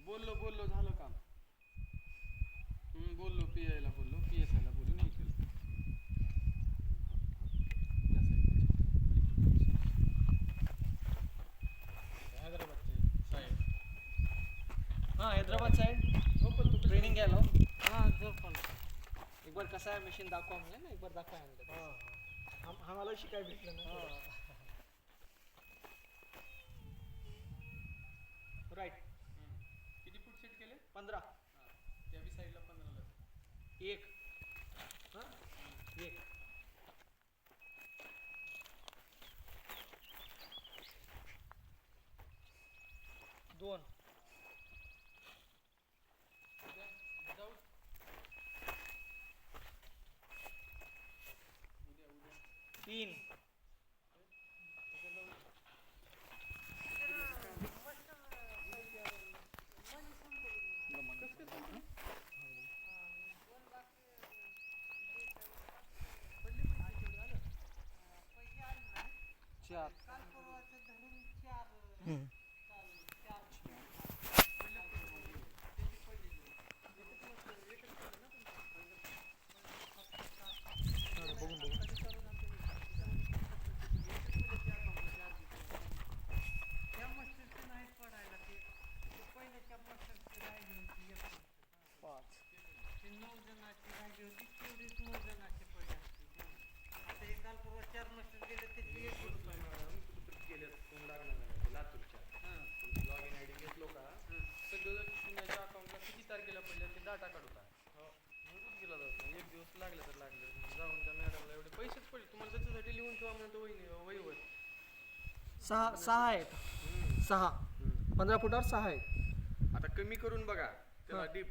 बोललो बोललो झालं काम. बोललो पीआयला बोललो पीएसआयला बोलून हे केलं. हैदराबादचे साहेब. हाँ हैदराबाद साइड हो पण तू ट्रेनिंग घ्यायला हो. हाँ जो पण एक बार कसं आहे मशीन दाखवा म्हणलं ना, एक बार दाखवा म्हणलं. आम्हाला शिकाय भेटलं ना. राईट. किती फूट सेट केले? 15. त्या बी साईडला 15ला. एक हां एक. दोन. जाऊ. तीन. चार. पाच. लॉग इन आय डी घेतलो का सगळं पुण्याच्या अकाउंटला किती तारखेला पडले ते डाटा काढू का गेला जात नाही. एक दिवस लागले तर लागले जाऊन त्या मॅडमला एवढे पैसेच पडले तुम्हाला त्याच्यासाठी लिहून ठेवा म्हणतो वहीवर. सहा आहेत. 6 15 फुटावर 6 आहेत. आता कमी करून बघा त्याला डीप